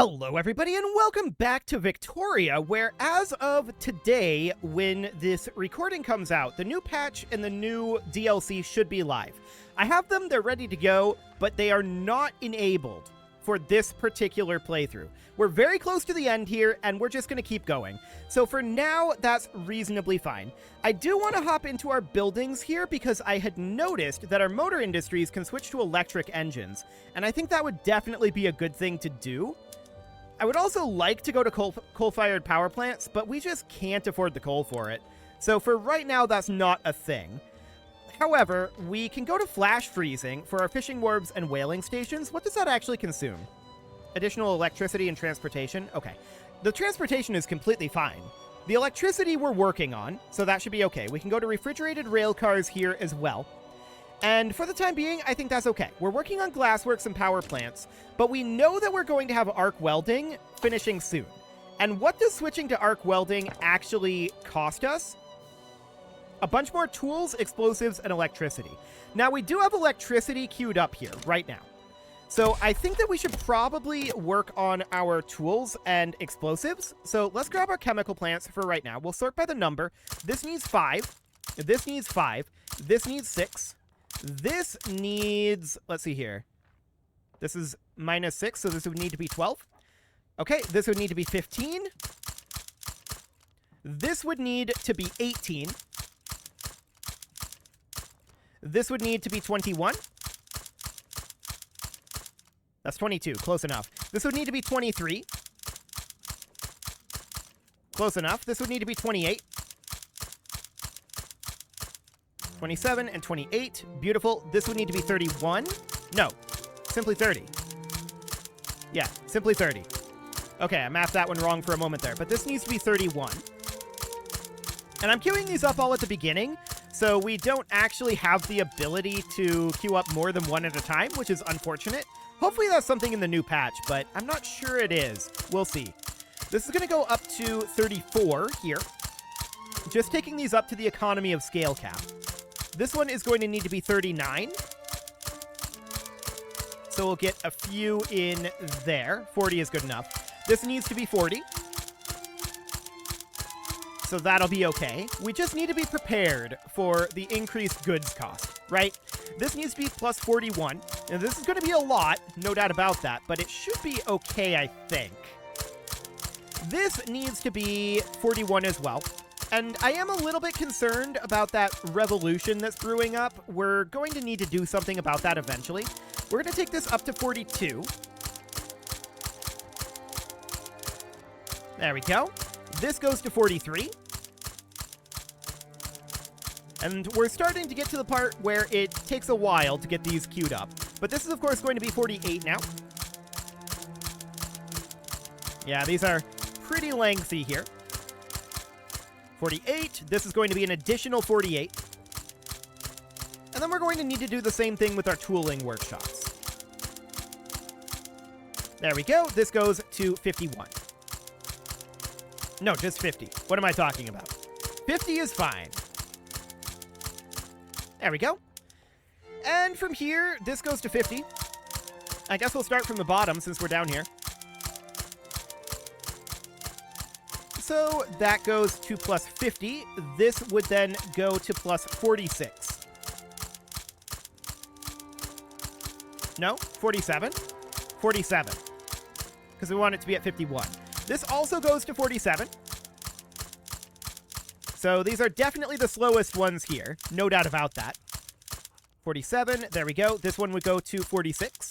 Hello everybody and welcome back to Victoria, where as of today, when this recording comes out, the new patch and the new DLC should be live. I have them, they're ready to go, but they are not enabled for this particular playthrough. We're very close to the end here, and we're just going to keep going. So for now, that's reasonably fine. I do want to hop into our buildings here because I had noticed that our motor industries can switch to electric engines, and I think that would definitely be a good thing to do. I would also like to go to coal-fired power plants, but we just can't afford the coal for it. So for right now, that's not a thing. However, we can go to flash freezing for our fishing wharves and whaling stations. What does that actually consume? Additional electricity and transportation? Okay. The transportation is completely fine. The electricity we're working on, so that should be okay. We can go to refrigerated rail cars here as well. And for the time being, I think that's okay. We're working on glassworks and power plants, but we know that we're going to have arc welding finishing soon. And what does switching to arc welding actually cost us? A bunch more tools, explosives, and electricity. Now, we do have electricity queued up here right now. So I think that we should probably work on our tools and explosives. So let's grab our chemical plants for right now. We'll sort by the number. This needs 5. This needs 5. This needs 6. This needs, let's see here. This is -6, so this would need to be 12. Okay, this would need to be 15. This would need to be 18. This would need to be 21. That's 22, close enough. This would need to be 23. Close enough. This would need to be 28. 27 and 28. Beautiful. This would need to be 31. No, simply 30. Yeah, simply 30. Okay, I mapped that one wrong for a moment there, but this needs to be 31. And I'm queuing these up all at the beginning, so we don't actually have the ability to queue up more than one at a time, which is unfortunate. Hopefully that's something in the new patch, but I'm not sure it is. We'll see. This is going to go up to 34 here. Just taking these up to the economy of scale cap. This one is going to need to be 39. So we'll get a few in there. 40 is good enough. This needs to be 40. So that'll be okay. We just need to be prepared for the increased goods cost, right? This needs to be plus 41. And this is going to be a lot, no doubt about that, but it should be okay, I think. This needs to be 41 as well. And I am a little bit concerned about that revolution that's brewing up. We're going to need to do something about that eventually. We're going to take this up to 42. There we go. This goes to 43. And we're starting to get to the part where it takes a while to get these queued up. But this is, of course, going to be 48 now. Yeah, these are pretty lengthy here. 48. This is going to be an additional 48. And then we're going to need to do the same thing with our tooling workshops. There we go. This goes to 51. No, just 50. What am I talking about? 50 is fine. There we go. And from here, this goes to 50. I guess we'll start from the bottom since we're down here. So that goes to plus 50. This would then go to plus 46. No, 47. 47. Because we want it to be at 51. This also goes to 47. So these are definitely the slowest ones here. No doubt about that. 47. There we go. This one would go to 46.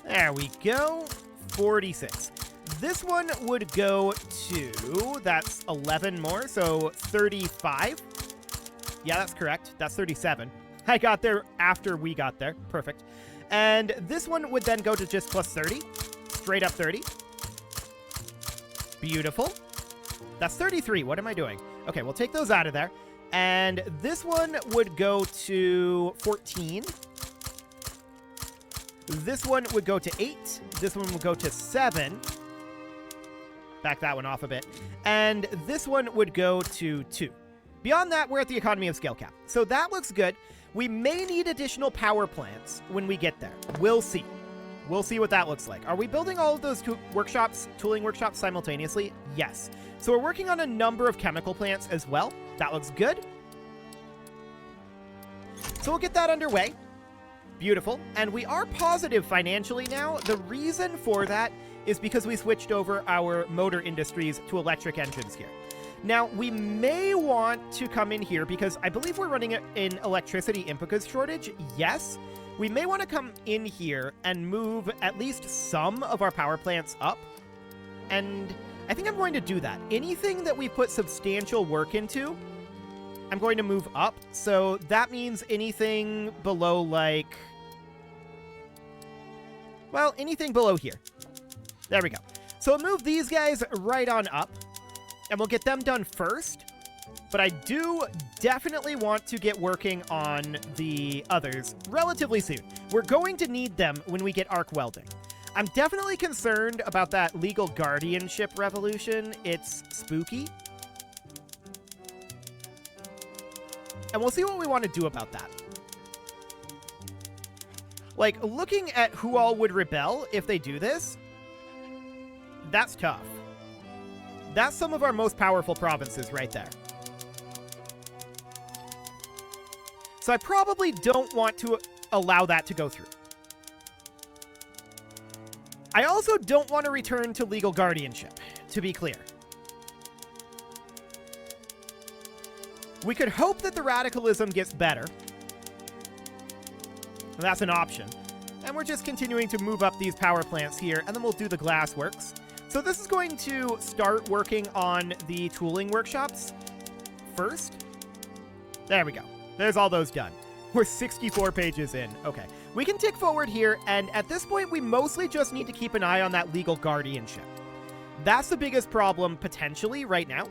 There we go. 46. This one would go to, that's 11 more, so 35. Yeah, that's correct. That's 37. I got there after we got there. Perfect. And this one would then go to just plus 30. Straight up 30. Beautiful. That's 33. What am I doing? Okay, we'll take those out of there. And this one would go to 14. This one would go to 8. This one would go to 7. Back that one off a bit. And this one would go to 2. Beyond that, we're at the economy of scale cap. So that looks good. We may need additional power plants when we get there. We'll see. We'll see what that looks like. Are we building all of those tooling workshops simultaneously? Yes. So we're working on a number of chemical plants as well. That looks good. So we'll get that underway. Beautiful. And we are positive financially now. The reason for that is because we switched over our motor industries to electric engines here. Now, we may want to come in here because I believe we're running an electricity input goods shortage. Yes. We may want to come in here and move at least some of our power plants up. And I think I'm going to do that. Anything that we put substantial work into, I'm going to move up. So that means anything below like... well, anything below here. There we go. So we'll move these guys right on up. And we'll get them done first. But I do definitely want to get working on the others relatively soon. We're going to need them when we get arc welding. I'm definitely concerned about that legal guardianship revolution. It's spooky. And we'll see what we want to do about that. Like, looking at who all would rebel if they do this, that's tough. That's some of our most powerful provinces right there. So I probably don't want to allow that to go through. I also don't want to return to legal guardianship, to be clear. We could hope that the radicalism gets better. That's an option. And we're just continuing to move up these power plants here, and then we'll do the glassworks. So this is going to start working on the tooling workshops first. There we go. There's all those done. We're 64 pages in. Okay. We can tick forward here, and at this point, we mostly just need to keep an eye on that legal guardianship. That's the biggest problem, potentially, right now.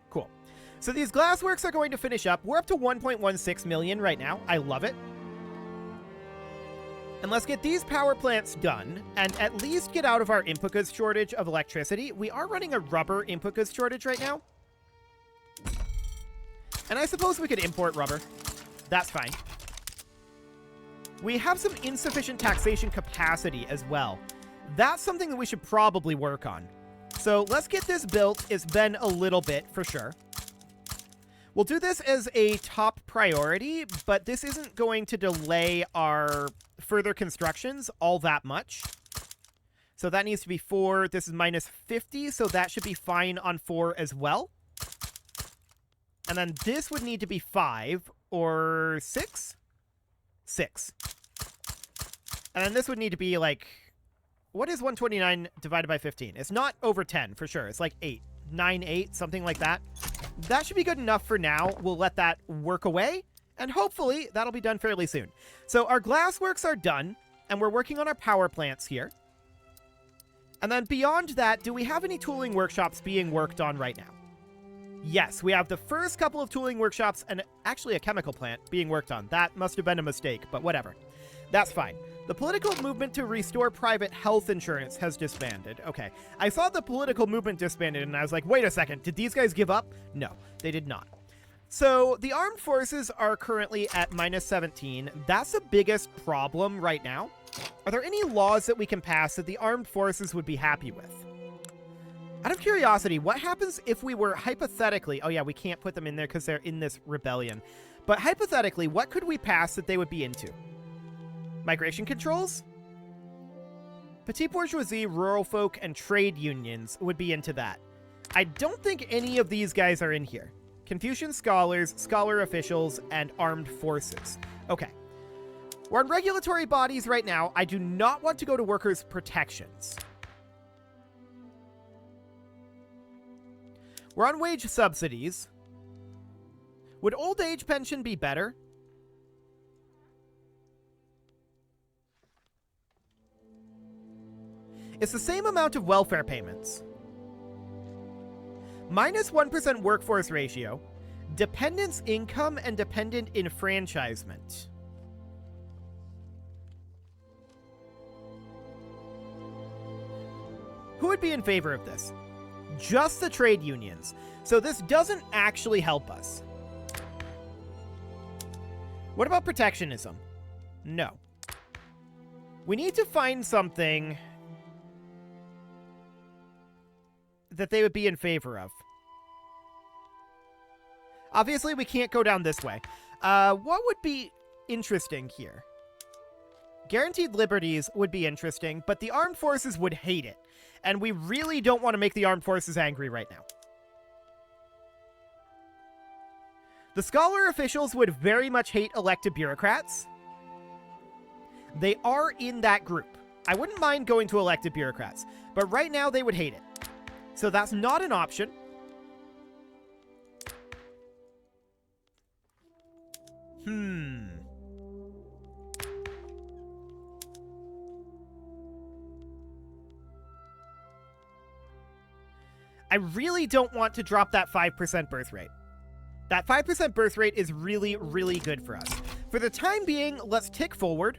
Cool. So these glassworks are going to finish up. We're up to 1.16 million right now. I love it. And let's get these power plants done, and at least get out of our input goods shortage of electricity. We are running a rubber input goods shortage right now. And I suppose we could import rubber. That's fine. We have some insufficient taxation capacity as well. That's something that we should probably work on. So let's get this built. It's been a little bit, for sure. We'll do this as a top priority, but this isn't going to delay our further constructions all that much. So that needs to be 4. This is minus 50, so that should be fine on 4 as well. And then this would need to be 5 or 6? 6. And then this would need to be like... what is 129 divided by 15? It's not over 10, for sure. It's like 8. 9, 8, something like that. That should be good enough for now. We'll let that work away, and hopefully that'll be done fairly soon. So our glassworks are done, and we're working on our power plants here. And then beyond that, do we have any tooling workshops being worked on right now? Yes, we have the first couple of tooling workshops and actually a chemical plant being worked on. That must have been a mistake, but whatever. That's fine. The political movement to restore private health insurance has disbanded. Okay, I saw the political movement disbanded and I was like, wait a second, did these guys give up? No, they did not. So the armed forces are currently at minus 17. That's the biggest problem right now. Are there any laws that we can pass that the armed forces would be happy with? Out of curiosity, what happens if we were hypothetically... oh yeah, we can't put them in there because they're in this rebellion. But hypothetically, what could we pass that they would be into? Migration controls? Petite bourgeoisie, rural folk, and trade unions would be into that. I don't think any of these guys are in here. Confucian scholars, scholar officials, and armed forces. Okay. We're on regulatory bodies right now. I do not want to go to workers' protections. We're on wage subsidies. Would old age pension be better? It's the same amount of welfare payments. Minus 1% workforce ratio, dependence income, and dependent enfranchisement. Who would be in favor of this? Just the trade unions. So this doesn't actually help us. What about protectionism? No. We need to find something that they would be in favor of. Obviously, we can't go down this way. What would be interesting here? Guaranteed liberties would be interesting, but the armed forces would hate it. And we really don't want to make the armed forces angry right now. The scholar officials would very much hate elected bureaucrats. They are in that group. I wouldn't mind going to elected bureaucrats, but right now they would hate it. So that's not an option. I really don't want to drop that 5% birth rate. That 5% birth rate is really, really good for us. For the time being, let's tick forward.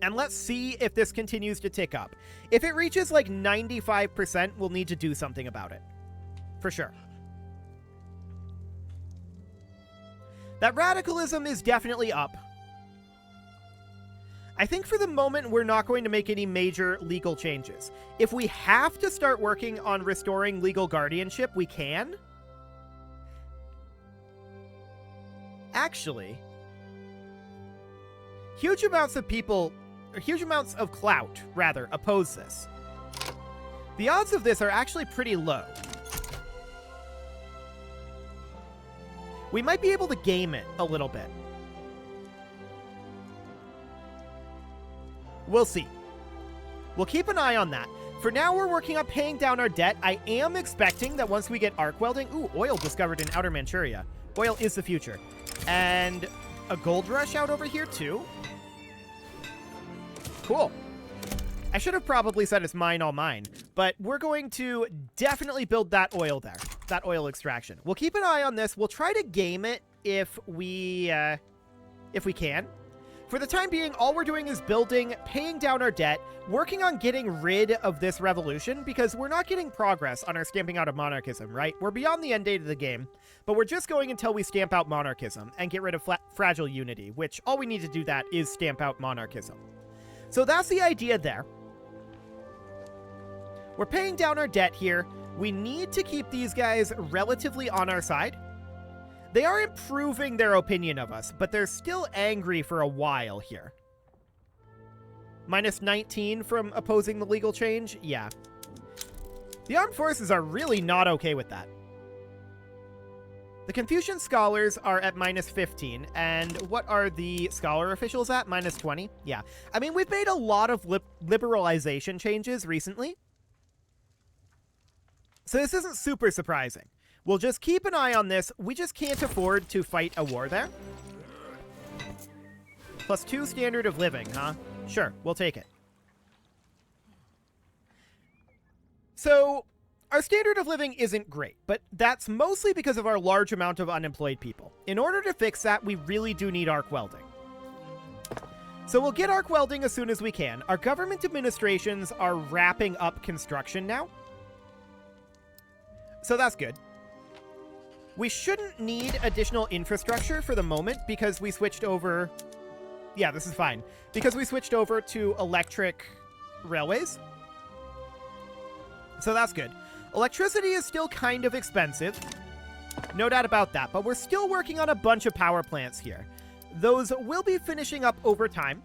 And let's see if this continues to tick up. If it reaches like 95%, we'll need to do something about it. For sure. That radicalism is definitely up. I think for the moment, we're not going to make any major legal changes. If we have to start working on restoring legal guardianship, we can. Actually, huge amounts of clout, rather, oppose this. The odds of this are actually pretty low. We might be able to game it a little bit. We'll see. We'll keep an eye on that. For now, we're working on paying down our debt. I am expecting that once we get arc welding... Ooh, oil discovered in Outer Manchuria. Oil is the future. And a gold rush out over here, too. Cool. I should have probably said it's mine, all mine. But we're going to definitely build that oil there. That oil extraction. We'll keep an eye on this. We'll try to game it if we can. For the time being, all we're doing is building, paying down our debt, working on getting rid of this revolution, because we're not getting progress on our stamping out of monarchism, right? We're beyond the end date of the game, but we're just going until we stamp out monarchism and get rid of fragile unity, which all we need to do that is stamp out monarchism. So that's the idea there. We're paying down our debt here. We need to keep these guys relatively on our side. They are improving their opinion of us, but they're still angry for a while here. Minus 19 from opposing the legal change? Yeah. The armed forces are really not okay with that. The Confucian scholars are at minus 15, and what are the scholar officials at? Minus 20? Yeah. I mean, we've made a lot of liberalization changes recently. So this isn't super surprising. We'll just keep an eye on this. We just can't afford to fight a war there. +2 standard of living, huh? Sure, we'll take it. So, our standard of living isn't great, but that's mostly because of our large amount of unemployed people. In order to fix that, we really do need arc welding. So we'll get arc welding as soon as we can. Our government administrations are wrapping up construction now. So that's good. We shouldn't need additional infrastructure for the moment because we switched over... Yeah, this is fine. Because we switched over to electric railways. So that's good. Electricity is still kind of expensive. No doubt about that. But we're still working on a bunch of power plants here. Those will be finishing up over time.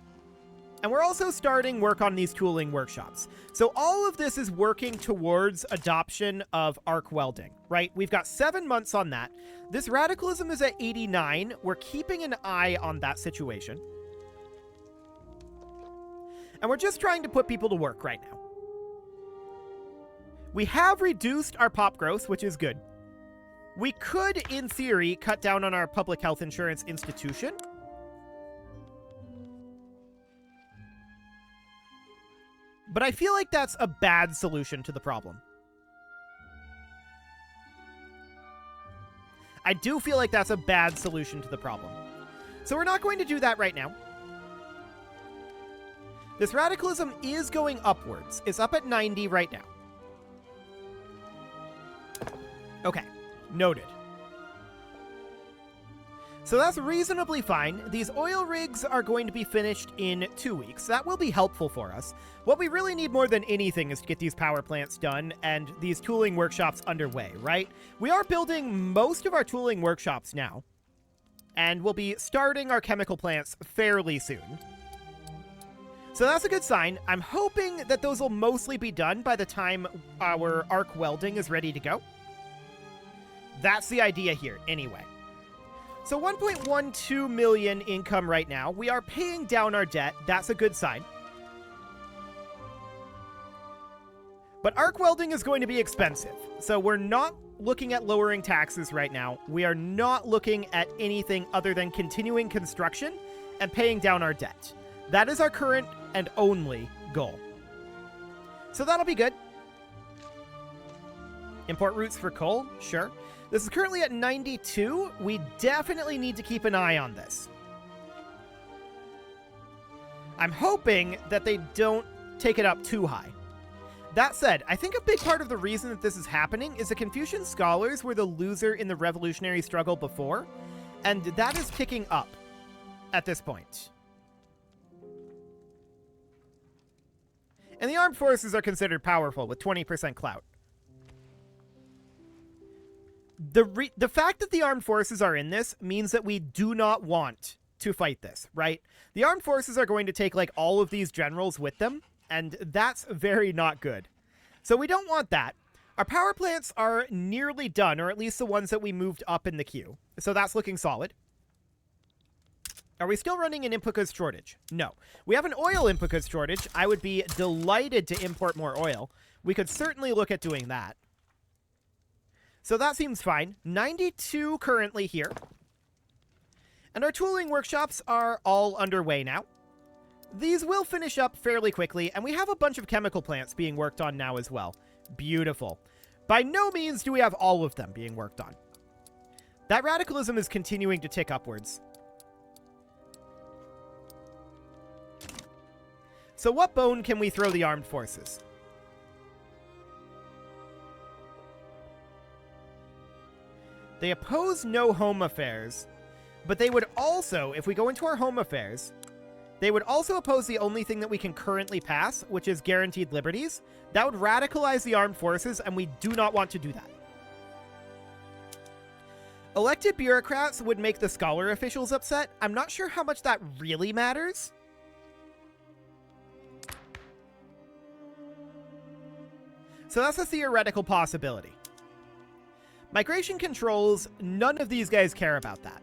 And we're also starting work on these tooling workshops. So all of this is working towards adoption of arc welding, right? We've got 7 months on that. This radicalism is at 89. We're keeping an eye on that situation. And we're just trying to put people to work right now. We have reduced our pop growth, which is good. We could, in theory, cut down on our public health insurance institution. But I feel like that's a bad solution to the problem. I do feel like that's a bad solution to the problem. So we're not going to do that right now. This radicalism is going upwards. It's up at 90 right now. So So that's reasonably fine. These oil rigs are going to be finished in 2 weeks. That will be helpful for us. What we really need more than anything is to get these power plants done and these tooling workshops underway, right? We are building most of our tooling workshops now, and we'll be starting our chemical plants fairly soon. So that's a good sign. I'm hoping that those will mostly be done by the time our arc welding is ready to go. That's the idea here, anyway. So 1.12 million income right now. We are paying down our debt. That's a good sign. But arc welding is going to be expensive. So we're not looking at lowering taxes right now. We are not looking at anything other than continuing construction and paying down our debt. That is our current and only goal. So that'll be good. Import routes for coal? Sure. This is currently at 92. We definitely need to keep an eye on this. I'm hoping that they don't take it up too high. That said, I think a big part of the reason that this is happening is the Confucian scholars were the loser in the revolutionary struggle before, and that is ticking up at this point. And the armed forces are considered powerful with 20% clout. The fact that the armed forces are in this means that we do not want to fight this, right? The armed forces are going to take, like, all of these generals with them, and that's very not good. So we don't want that. Our power plants are nearly done, or at least the ones that we moved up in the queue. So that's looking solid. Are we still running an input goods shortage? No. We have an oil input goods shortage. I would be delighted to import more oil. We could certainly look at doing that. So that seems fine. 92 currently here. And our tooling workshops are all underway now. These will finish up fairly quickly, and we have a bunch of chemical plants being worked on now as well. Beautiful. By no means do we have all of them being worked on. That radicalism is continuing to tick upwards. So what bone can we throw the armed forces? They oppose no home affairs, but they would also, if we go into our home affairs, they would also oppose the only thing that we can currently pass, which is guaranteed liberties. That would radicalize the armed forces, and we do not want to do that. Elected bureaucrats would make the scholar officials upset. I'm not sure how much that really matters. So that's a theoretical possibility. Migration controls, none of these guys care about that.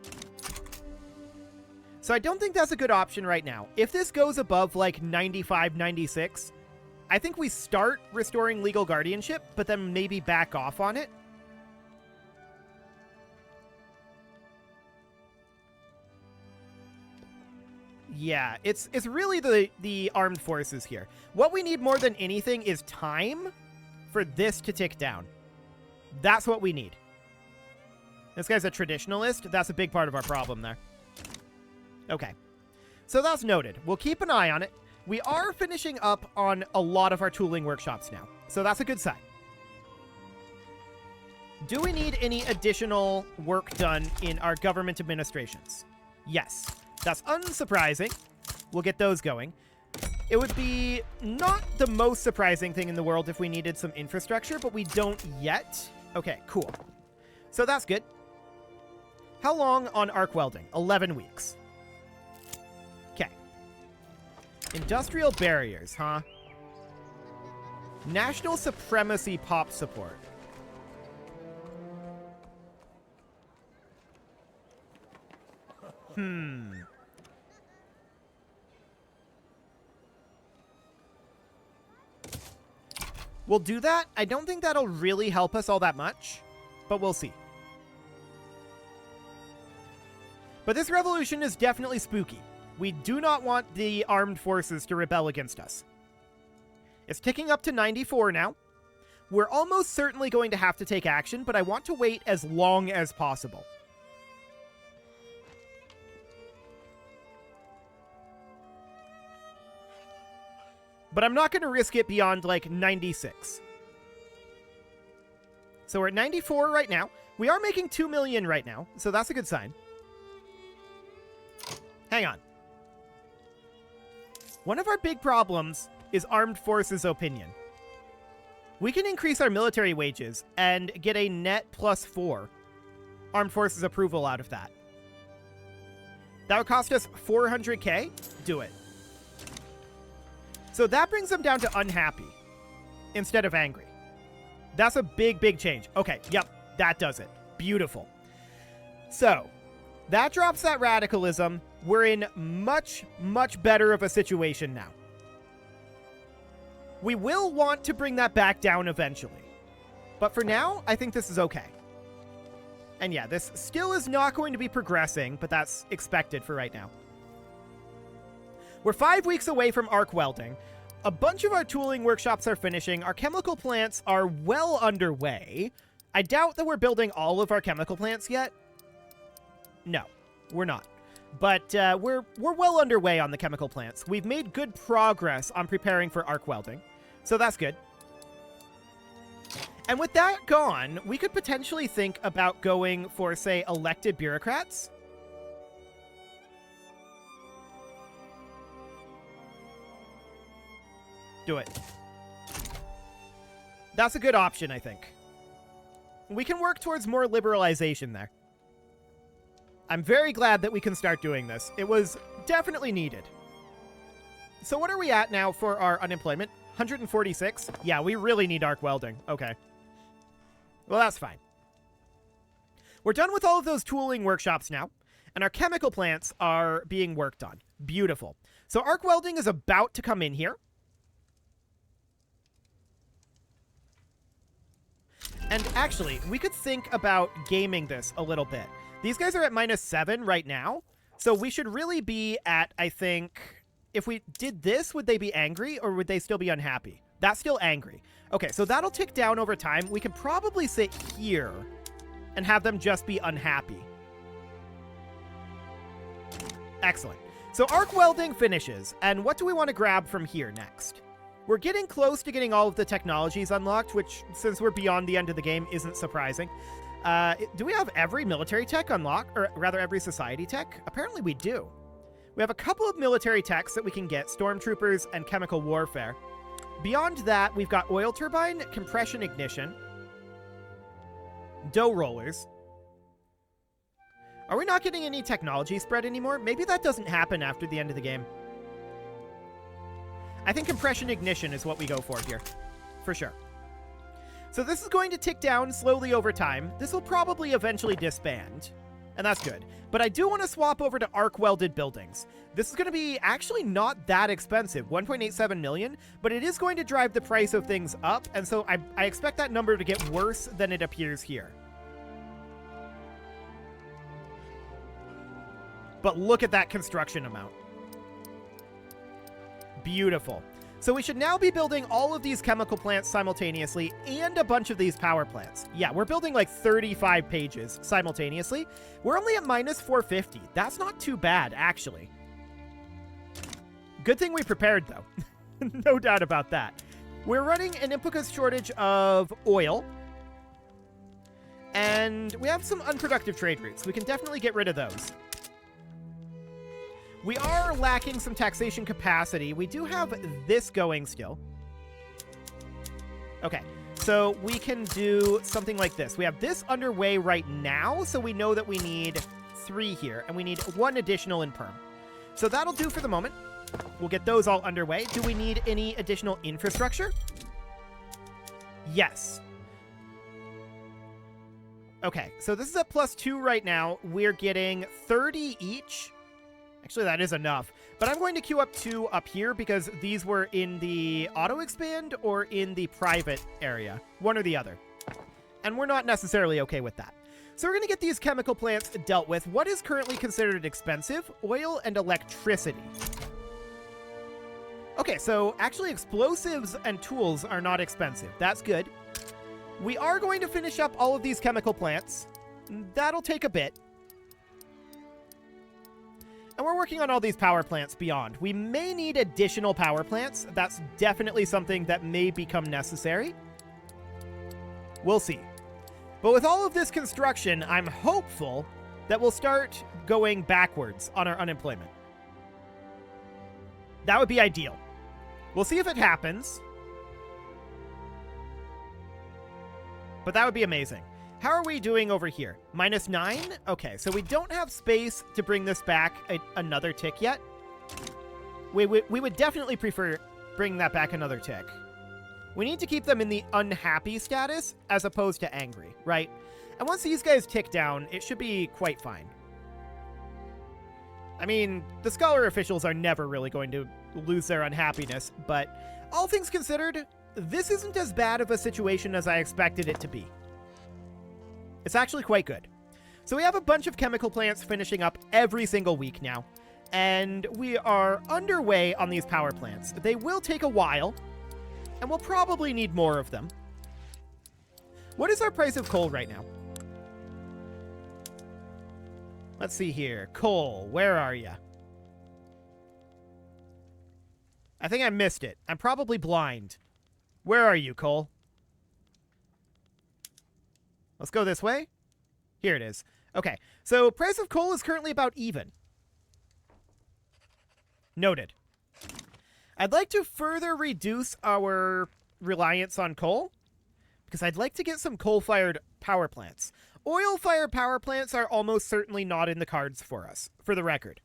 So I don't think that's a good option right now. If this goes above like 95, 96, I think we start restoring legal guardianship, but then maybe back off on it. Yeah, it's really the armed forces here. What we need more than anything is time for this to tick down. That's what we need. This guy's a traditionalist. That's a big part of our problem there. Okay. So that's noted. We'll keep an eye on it. We are finishing up on a lot of our tooling workshops now. So that's a good sign. Do we need any additional work done in our government administrations? Yes. That's unsurprising. We'll get those going. It would be not the most surprising thing in the world if we needed some infrastructure, but we don't yet. Okay, cool. So that's good. How long on arc welding? 11 weeks. Okay. Industrial barriers, huh? National supremacy pop support. We'll do that. I don't think that'll really help us all that much, but we'll see. But this revolution is definitely spooky. We do not want the armed forces to rebel against us. It's ticking up to 94 now. We're almost certainly going to have to take action, but I want to wait as long as possible. But I'm not going to risk it beyond, like, 96. So we're at 94 right now. We are making 2 million right now, so that's a good sign. Hang on. One of our big problems is Armed Forces opinion. We can increase our military wages and get a net +4 Armed Forces approval out of that. That would cost us 400k? Do it. So that brings them down to unhappy instead of angry. That's a big, big change. Okay, yep, that does it. Beautiful. So that drops that radicalism. We're in much, much better of a situation now. We will want to bring that back down eventually. But for now, I think this is okay. And yeah, this still is not going to be progressing, but that's expected for right now. We're 5 weeks away from arc welding. A bunch of our tooling workshops are finishing. Our chemical plants are well underway. I doubt that we're building all of our chemical plants yet. No, we're not. But we're well underway on the chemical plants. We've made good progress on preparing for arc welding, so that's good. And with that gone, we could potentially think about going for, say, elected bureaucrats. Do it. That's a good option, I think. We can work towards more liberalization there. I'm very glad that we can start doing this. It was definitely needed. So what are we at now for our unemployment? 146? Yeah, we really need arc welding. Okay. Well, that's fine. We're done with all of those tooling workshops now, and our chemical plants are being worked on. Beautiful. So arc welding is about to come in here. And actually, we could think about gaming this a little bit. These guys are at -7 right now, so we should really be at, I think, if we did this, would they be angry or would they still be unhappy? That's still angry. Okay, so that'll tick down over time. We could probably sit here and have them just be unhappy. Excellent. So arc welding finishes, and what do we want to grab from here next? We're getting close to getting all of the technologies unlocked, which, since we're beyond the end of the game, isn't surprising. Do we have every military tech unlocked, or rather every society tech? Apparently we do. We have a couple of military techs that we can get, stormtroopers and chemical warfare. Beyond that, we've got oil turbine, compression ignition, dough rollers. Are we not getting any technology spread anymore? Maybe that doesn't happen after the end of the game. I think compression ignition is what we go for here, for sure. So this is going to tick down slowly over time. This will probably eventually disband, and that's good. But I do want to swap over to arc-welded buildings. This is going to be actually not that expensive, 1.87 million, but it is going to drive the price of things up, and so I expect that number to get worse than it appears here. But look at that construction amount. Beautiful. So we should now be building all of these chemical plants simultaneously and a bunch of these power plants. Yeah, we're building like 35 pages simultaneously. We're only at -450. That's not too bad, actually. Good thing we prepared, though. No doubt about that. We're running an input shortage of oil. And we have some unproductive trade routes. We can definitely get rid of those. We are lacking some taxation capacity. We do have this going still. Okay, so we can do something like this. We have this underway right now, so we know that we need 3 here, and we need 1 additional in perm. So that'll do for the moment. We'll get those all underway. Do we need any additional infrastructure? Yes. Okay, so this is at +2 right now. We're getting 30 each. Actually, that is enough. But I'm going to queue up 2 up here because these were in the auto-expand or in the private area. One or the other. And we're not necessarily okay with that. So we're going to get these chemical plants dealt with. What is currently considered expensive? Oil and electricity. Okay, so actually explosives and tools are not expensive. That's good. We are going to finish up all of these chemical plants. That'll take a bit. And we're working on all these power plants beyond. We may need additional power plants. That's definitely something that may become necessary. We'll see. But with all of this construction, I'm hopeful that we'll start going backwards on our unemployment. That would be ideal. We'll see if it happens. But that would be amazing. How are we doing over here? -9? Okay, so we don't have space to bring this back another tick yet. We would definitely prefer bringing that back another tick. We need to keep them in the unhappy status as opposed to angry, right? And once these guys tick down, it should be quite fine. I mean, the scholar officials are never really going to lose their unhappiness, but all things considered, this isn't as bad of a situation as I expected it to be. It's actually quite good. So we have a bunch of chemical plants finishing up every single week now, and we are underway on these power plants. They will take a while, and we'll probably need more of them. What is our price of coal right now? Let's see here. Coal, where are you? I think I missed it. I'm probably blind. Where are you, coal? Let's go this way. Here it is. Okay, so price of coal is currently about even. Noted. I'd like to further reduce our reliance on coal, because I'd like to get some coal-fired power plants. Oil-fired power plants are almost certainly not in the cards for us, for the record.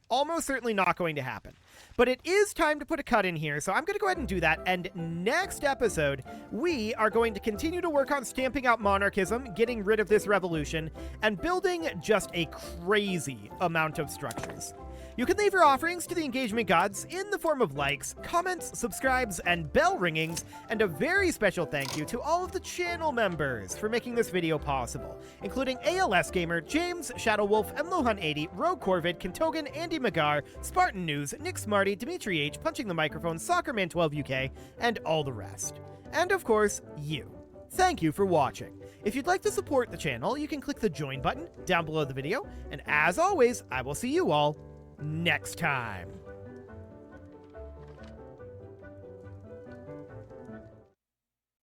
Almost certainly not going to happen. But it is time to put a cut in here, so I'm going to go ahead and do that. And next episode, we are going to continue to work on stamping out monarchism, getting rid of this revolution, and building just a crazy amount of structures. You can leave your offerings to the engagement gods in the form of likes, comments, subscribes, and bell ringings, and a very special thank you to all of the channel members for making this video possible, including ALS Gamer, James, Shadowwolf, Mlohan80, Rogue Corvid, Kentogan, Andy Magar, Spartan News, Nick Smarty, Dimitri H, Punching the Microphone, Soccerman12UK, and all the rest. And of course, you. Thank you for watching. If you'd like to support the channel, you can click the join button down below the video, and as always, I will see you all next time.